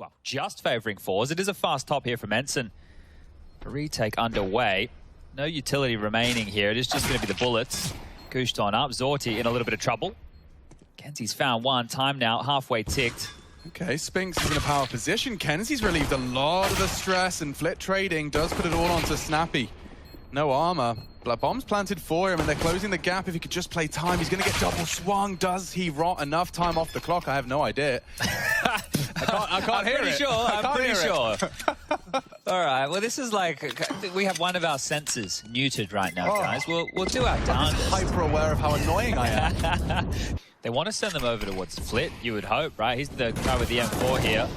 well, just favoring forZe. It is a fast top here from ENCE. Retake underway. No utility remaining here. It is just going to be the bullets. Gooshed on up. Zorti in a little bit of trouble. Kenzie's found one. Time now, halfway ticked. Okay, Spinks is in a power position. Kenzie's relieved a lot of the stress, and Flit trading does put it all onto Snappy. No armor. Bomb's planted for him, and they're closing the gap. If he could just play time, he's going to get double swung. Does he rot enough time off the clock? I have no idea. I can't hear it. I'm pretty sure. All right. Well, this is like we have one of our senses neutered right now, guys. We'll do our darndest. I'm hyper aware of how annoying I am. They want to send them over towards Flit, you would hope, right? He's the guy with the M4 here.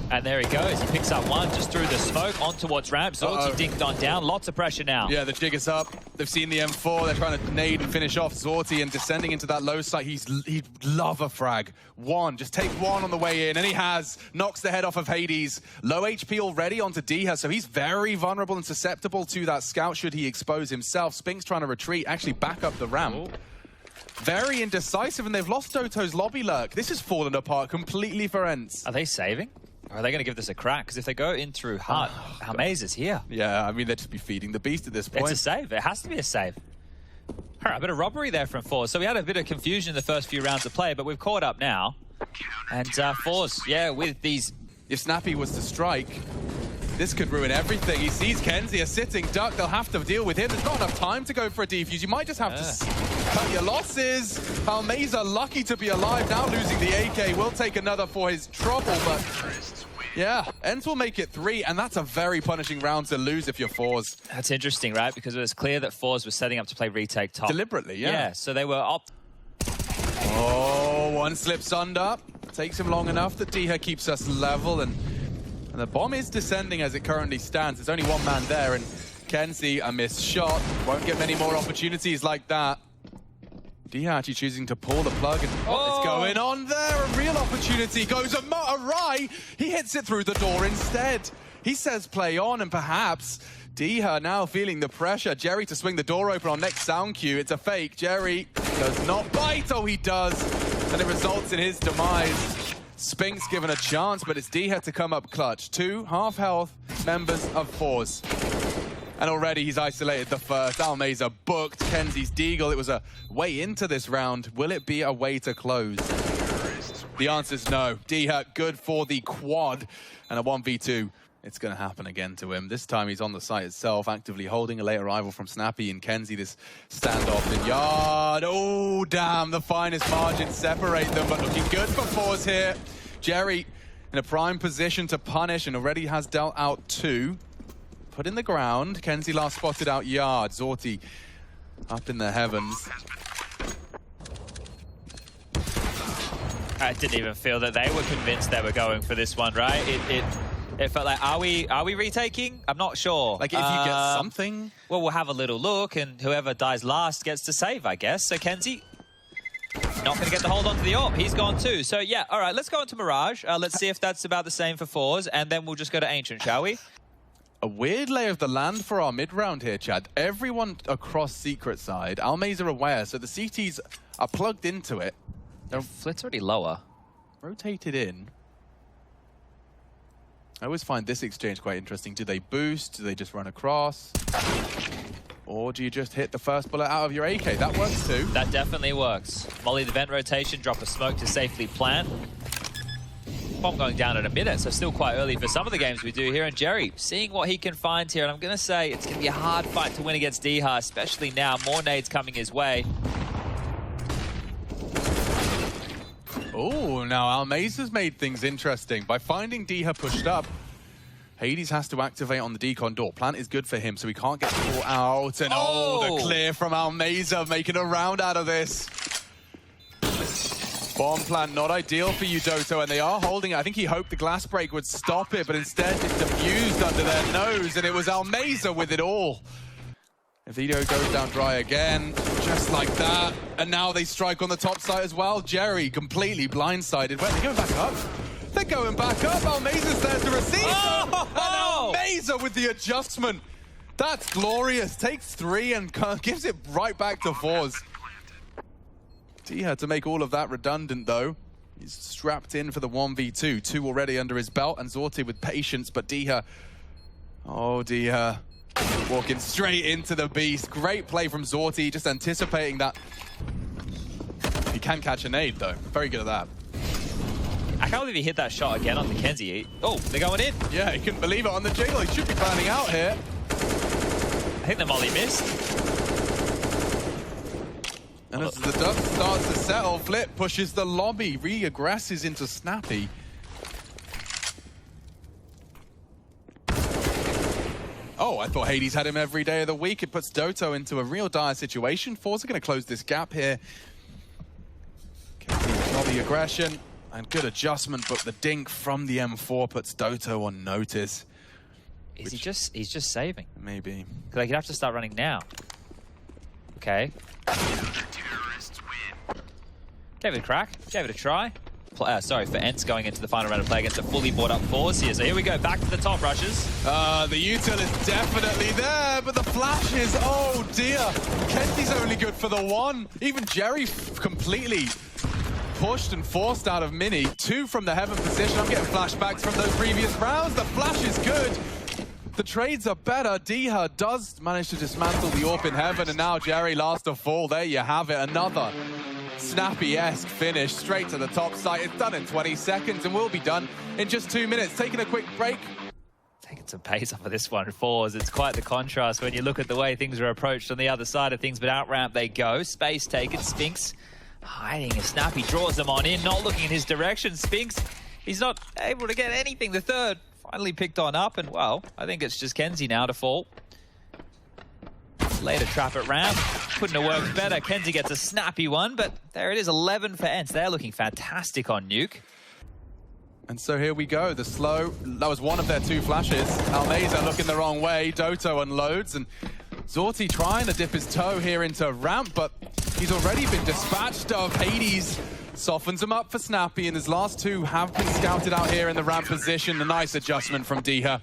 And there he goes. He picks up one just through the smoke on towards ramp. Zorti dinked on down. Lots of pressure now. Yeah, the jig is up. They've seen the M4. They're trying to nade and finish off Zorti, and descending into that low site. He'd love a frag. One. Just take one on the way in, and he has. Knocks the head off of Hades. Low HP already onto Diha, so he's very vulnerable and susceptible to that scout should he expose himself. Spinks trying to retreat, actually back up the ramp. Ooh. Very indecisive, and they've lost Doto's lobby lurk. This has fallen apart completely for ENCE. Are they saving? Or are they going to give this a crack? Because if they go in through Hut, Almaze is here. Yeah, I mean, they'd just be feeding the beast at this point. It's a save. It has to be a save. All right, a bit of robbery there from forZe. So we had a bit of confusion in the first few rounds of play, but we've caught up now. And forZe, yeah, with these... If Snappy was to strike, this could ruin everything. He sees Kenzie, a sitting duck. They'll have to deal with him. There's not enough time to go for a defuse. You might just have to cut your losses. Almaze lucky to be alive. Now losing the AK. Will take another for his trouble, but... yeah, ENCE will make it 3, and that's a very punishing round to lose if you're forZe. That's interesting, right? Because it was clear that forZe was setting up to play retake top. Deliberately, yeah. Yeah, so they were up. Oh, one slips under. Takes him long enough that Diha keeps us level, and the bomb is descending as it currently stands. There's only one man there, and Kenzie, a missed shot. Won't get many more opportunities like that. Diha actually choosing to pull the plug, and what's going on there? A real opportunity goes awry. He hits it through the door instead. He says play on, and perhaps Diha now feeling the pressure. Jerry to swing the door open on next sound cue. It's a fake. Jerry does not bite. Oh, he does. And it results in his demise. Spinks given a chance, but it's Diha to come up clutch. 2 half-health members of forZe. And already he's isolated the first. Almaze booked Kenzie's deagle. It was a way into this round. Will it be a way to close? The answer's no. Diha good for the quad. And a 1v2. It's going to happen again to him. This time he's on the site itself, actively holding a late arrival from Snappy and Kenzie. This standoff in yard. Oh, damn. The finest margins separate them, but looking good for forZe here. Jerry in a prime position to punish and already has dealt out 2. Put in the ground. Kenzie last spotted out yard. Zorti up in the heavens. I didn't even feel that they were convinced they were going for this one, right? It felt like, are we retaking? I'm not sure. Like, if you get something? Well, we'll have a little look, and whoever dies last gets to save, I guess. So Kenzie, not going to get the hold onto the AWP. He's gone too. So, yeah, all right, let's go into Mirage. Let's see if that's about the same for forZe, and then we'll just go to Ancient, shall we? A weird lay of the land for our mid-round here, Chad. Everyone across Secret side, Almaze are aware, so the CTs are plugged into it. Flit's already lower. Rotated in. I always find this exchange quite interesting. Do they boost? Do they just run across? Or do you just hit the first bullet out of your AK? That works too. That definitely works. Molly the vent rotation, drop a smoke to safely plant. Bomb going down in a minute, so still quite early for some of the games we do here. And Jerry seeing what he can find here. And I'm going to say it's going to be a hard fight to win against Diha, especially now. More nades coming his way. Oh, now Almaze has made things interesting. By finding Diha pushed up, Hades has to activate on the decon door. Plant is good for him, so he can't get caught out. And the clear from Almaze, making a round out of this. Bomb plant not ideal for you, Doto, and they are holding it. I think he hoped the glass break would stop it, but instead it's diffused under their nose, and it was Almaze with it all. Video goes down dry again, just like that. And now they strike on the top side as well. Jerry completely blindsided. Wait, they're going back up. They're going back up. Almaze's there to receive them. And Almaze with the adjustment. That's glorious. Takes 3 and gives it right back to forZe. He had to make all of that redundant, though. He's strapped in for the 1v2. 2 already under his belt, and Zorti with patience, but Diha... Oh, Diha. Walking straight into the beast. Great play from Zorti, just anticipating that. He can catch a nade, though. Very good at that. I can't believe he hit that shot again on the Kenzie. Oh, they're going in. Yeah, he couldn't believe it on the jiggle. He should be burning out here. I think the molly missed. And as the dust starts to settle, Flip pushes the lobby, re-aggresses into Snappy. Oh, I thought Hades had him every day of the week. It puts Doto into a real dire situation. forZe are going to close this gap here. Lobby aggression and good adjustment, but the dink from the M4 puts Doto on notice. He's just saving. Maybe. Because like, he'd have to start running now. Okay. Gave it a crack. Gave it a try. Sorry, for ENCE going into the final round of play against a fully bought up forZe here. So here we go, back to the top rushes. The util is definitely there, but the flashes, oh dear. Kenzie's only good for the 1. Even Jerry completely pushed and forced out of Mini. 2 from the heaven position. I'm getting flashbacks from those previous rounds. The flash is good. The trades are better. Diha does manage to dismantle the AWP in heaven, and now Jerry last of fall. There you have it, another Snappy-esque finish straight to the top site. It's done in 20 seconds and will be done in just 2 minutes. Taking a quick break. Taking some pace off of this one, forZe. It's quite the contrast when you look at the way things are approached on the other side of things, but out ramp they go. Space taken, Spinx hiding as Snappy draws them on in, not looking in his direction. Spinx, he's not able to get anything. The third finally picked on up, and well, I think it's just Kenzie now to fall. Later trap at ramp. Couldn't have worked better. Kenzie gets a snappy one, but there it is, 11 for ENCE. They're looking fantastic on Nuke. And so here we go, the slow, that was one of their 2 flashes. Almeza looking the wrong way, Doto unloads, and Zorti trying to dip his toe here into ramp, but he's already been dispatched of Hades. Softens him up for Snappy, and his last 2 have been scouted out here in the ramp position. A nice adjustment from Diha.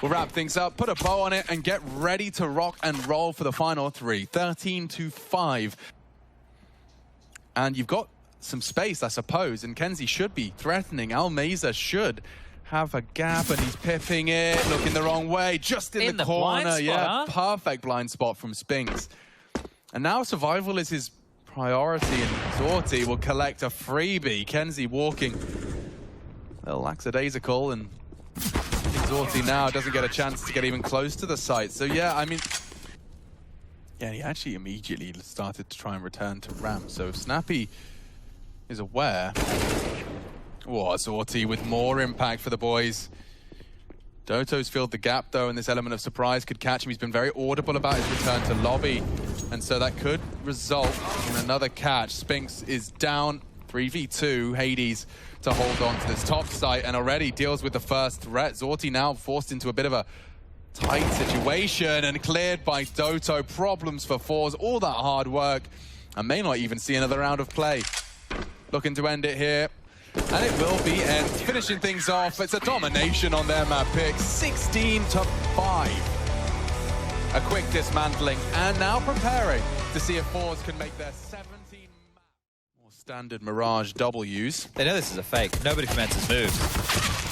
We'll wrap things up, put a bow on it, and get ready to rock and roll for the final 3. 13-5. And you've got some space, I suppose, and Kenzie should be threatening. Almeza should have a gap, and he's pipping it, looking the wrong way, just in the corner. Blind spot, huh? Perfect blind spot from Spinx. And now survival is his priority, and Zorti will collect a freebie. Kenzie walking a little lackadaisical, and Zorti now doesn't get a chance to get even close to the site. So yeah, I mean, yeah, he actually immediately started to try and return to ramp. So if Snappy is aware. Oh, Zorti with more impact for the boys. Doto's filled the gap though, and this element of surprise could catch him. He's been very audible about his return to lobby, and so that could result in another catch. Spinx is down 3v2. Hades to hold on to this top site and already deals with the first threat. Zorti now forced into a bit of a tight situation and cleared by Doto. Problems for forZe, all that hard work, and may not even see another round of play. Looking to end it here, and it will be ENCE. Finishing things off, it's a domination on their map pick, 16-5. A quick dismantling, and now preparing to see if forZe can make their 17 more standard Mirage Ws. They know this is a fake. Nobody from ENCE has moved.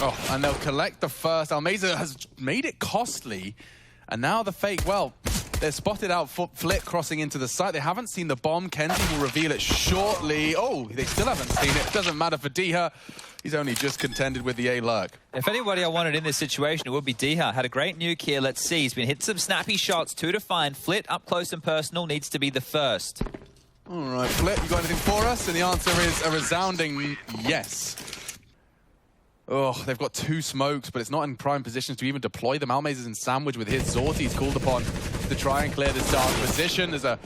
Oh, and they'll collect the first. Almeza has made it costly, and now the fake, well, they're spotted out Flip crossing into the site. They haven't seen the bomb. Kenzie will reveal it shortly. Oh, they still haven't seen it. Doesn't matter for Diha. He's only just contended with the A-lurk. If anybody I wanted in this situation, it would be Diha. Had a great nuke here. Let's see. He's been hitting some snappy shots. 2 to find. Flit up close and personal needs to be the first. All right, Flip, you got anything for us? And the answer is a resounding yes. Oh, they've got 2 smokes, but it's not in prime positions to even deploy them. Almeza is in sandwich with his Zorti's called upon to try and clear this dark position. There's a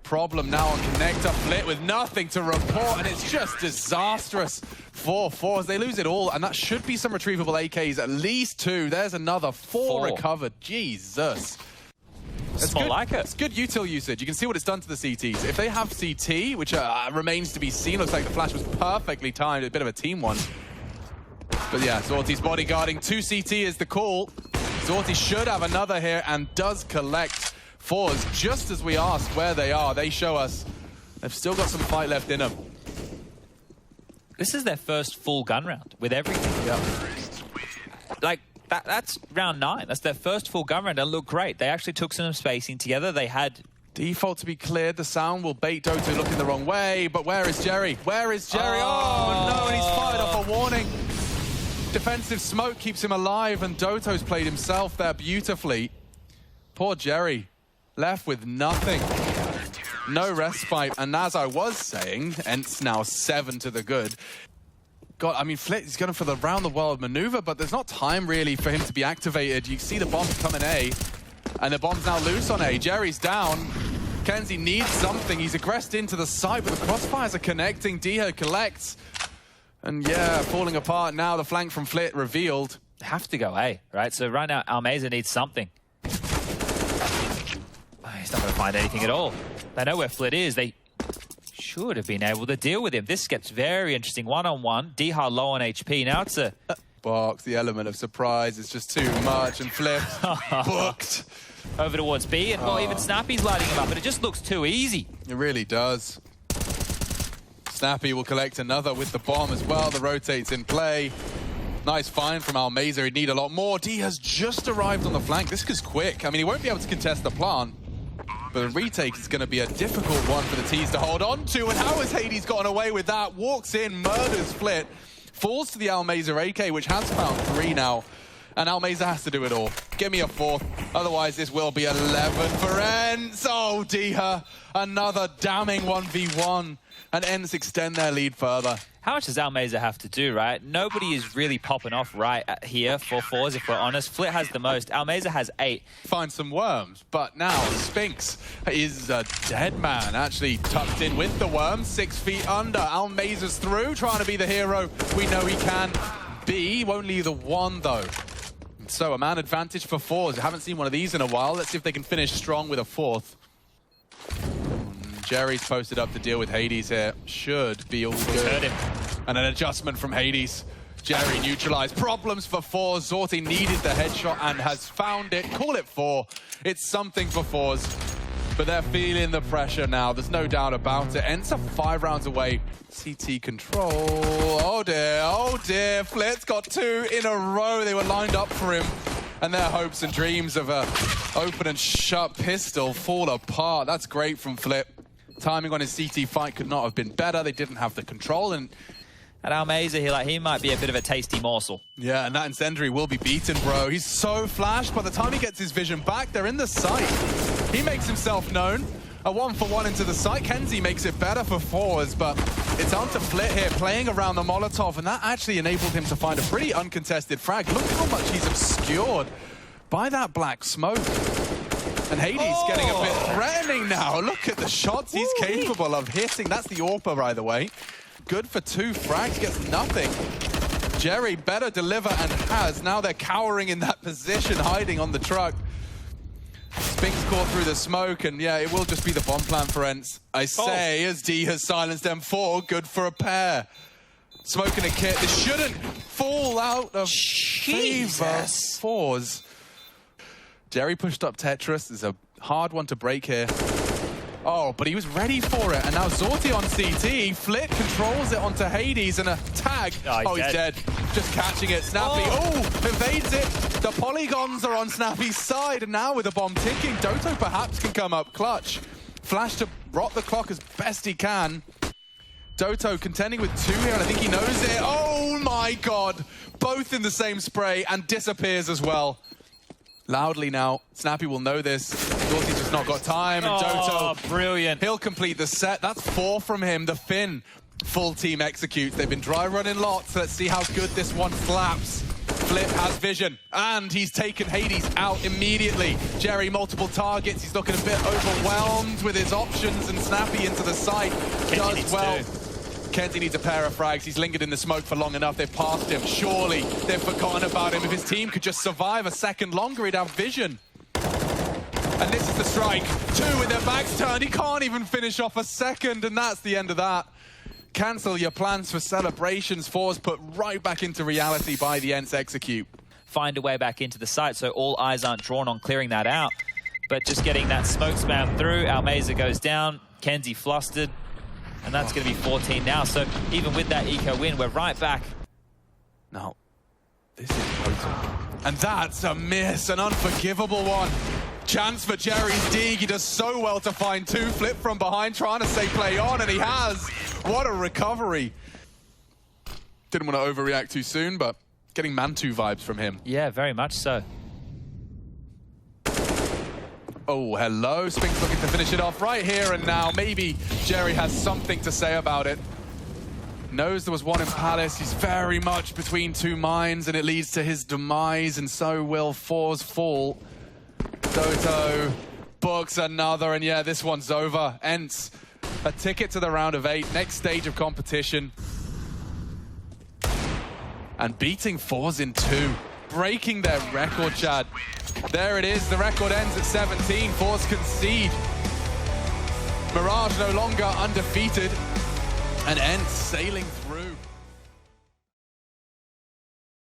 problem now on connector. Flit with nothing to report, and it's just disastrous for forZe. They lose it all, and that should be some retrievable AKs, at least 2. There's another 4 recovered. Jesus. It's more like it. It's good util usage. You can see what it's done to the CTs. If they have CT, which remains to be seen, looks like the flash was perfectly timed, a bit of a team one. But yeah, Zorti's bodyguarding. 2 CT is the call. Zorti should have another here and does collect forZe. Just as we asked where they are, they show us they've still got some fight left in them. This is their first full gun round with everything. Yeah. Like, that's round 9. That's their first full gun round. It looked great. They actually took some spacing together. They had... Default to be cleared. The sound will bait Doto looking the wrong way. But where is Jerry? Where is Jerry? Oh, no, and he's fired off a warning. Defensive smoke keeps him alive, and Doto's played himself there beautifully. Poor Jerry, left with nothing. No respite. And as I was saying, ENCE now 7 to the good. God, I mean, Flit is going for the round-the-world maneuver, but there's not time really for him to be activated. You see the bombs coming A, and the bomb's now loose on A. Jerry's down. Kenzie needs something. He's aggressed into the side, but the crossfires are connecting. Diha collects. And yeah, falling apart now. The flank from Flit revealed. Have to go A, right? So right now, Almeza needs something. He's not going to find anything at all. They know where Flit is. They should have been able to deal with him. This gets very interesting. One-on-one. Diha low on HP. Now it's a... Box, the element of surprise is just too much, and Flip booked. Over towards B, and well, even Snappy's lighting him up, but it just looks too easy. It really does. Snappy will collect another with the bomb as well. The rotates in play. Nice find from Almeza. He'd need a lot more. D has just arrived on the flank. This is quick. I mean, he won't be able to contest the plant, but the retake is going to be a difficult one for the T's to hold on to. And how has Hades gotten away with that? Walks in, murders Flit, falls to the Almeza AK, which has found 3 now. And Almeza has to do it all. Give me a 4th. Otherwise, this will be 11 for ENCE. Oh, Diha. Another damning 1v1. And ENCE extend their lead further. How much does Almeza have to do, right? Nobody is really popping off right here for forZe, if we're honest. Flit has the most. Almeza has 8. Find some worms. But now Spinks is a dead man. Actually tucked in with the worms. 6 feet under. Almeza's through, trying to be the hero we know he can be. Won't leave the 1, though. So a man advantage for forZe. Haven't seen one of these in a while. Let's see if they can finish strong with a 4th. Jerry's posted up to deal with Hades here. Should be all good. Hurt him. And an adjustment from Hades. Jerry neutralized. Problems for forZe. Zorti needed the headshot and has found it. Call it 4. It's something for forZe. But they're feeling the pressure now. There's no doubt about it. ENCE are 5 rounds away. CT control. Oh dear, oh dear. Flit's got 2 in a row. They were lined up for him. And their hopes and dreams of a open and shut pistol fall apart. That's great from Flit. Timing on his CT fight could not have been better. They didn't have the control. And Almeza, he might be a bit of a tasty morsel. Yeah, and that incendiary will be beaten, bro. He's so flashed. By the time he gets his vision back, they're in the site. He makes himself known. A 1-for-1 into the site. Kenzie makes it better for forZe, but it's on to Flit here, playing around the Molotov, and that actually enabled him to find a pretty uncontested frag. Look how much he's obscured by that black smoke. And Hades getting a bit threatening now. Look at the shots he's capable of hitting. That's the AWPer, by the way. Good for 2 frags, gets nothing. Jerry better deliver and has. Now they're cowering in that position, hiding on the truck. Spinks caught through the smoke, and yeah, it will just be the bomb plan for ENCE. I say, as D has silenced M4, good for a pair. Smoking a kit. This shouldn't fall out of favor forZe. Jerry pushed up Tetris. There's a hard one to break here. Oh, but he was ready for it. And now Zorti on CT. Flit controls it onto Hades, and a tag. Oh, he's dead. Just catching it. Snappy. Oh, evades it. The polygons are on Snappy's side. And now with the bomb ticking, Doto perhaps can come up clutch. Flash to rot the clock as best he can. Doto contending with 2 here, and I think he knows it. Oh my God. Both in the same spray and disappears as well. Loudly now. Snappy will know this. Zorti's just not got time. And Doto, brilliant. He'll complete the set. That's 4 from him. The Finn full team executes. They've been dry running lots. Let's see how good this one slaps. Flip has vision, and he's taken Hades out immediately. Jerry, multiple targets. He's looking a bit overwhelmed with his options, and Snappy into the site does well. Kenzie needs a pair of frags. He's lingered in the smoke for long enough. They've passed him. Surely they've forgotten about him. If his team could just survive a second longer, he'd have vision. And this is the strike. 2 with their backs turned. He can't even finish off a second, and that's the end of that. Cancel your plans for celebrations. forZe put right back into reality by the ENCE execute. Find a way back into the site so all eyes aren't drawn on clearing that out. But just getting that smoke spam through. Almeza goes down. Kenzie flustered. And that's going to be 14 now. So even with that eco win, we're right back. No. This is brutal. And that's a miss, an unforgivable one. Chance for Jerry's dig. He does so well to find two. Flip from behind, trying to stay play on, and he has. What a recovery. Didn't want to overreact too soon, but getting Mantu vibes from him. Yeah, very much so. Oh, hello. Spinks looking to finish it off right here and now. Maybe Jerry has something to say about it. Knows there was one in Palace. He's very much between two minds, and it leads to his demise, and so will forZe fall. Doto books another, and yeah, this one's over. ENCE, a ticket to the round of 8, next stage of competition. And beating forZe in 2, breaking their record, Chad. There it is, the record ends at 17, forZe concede. Mirage no longer undefeated, and ENCE sailing through.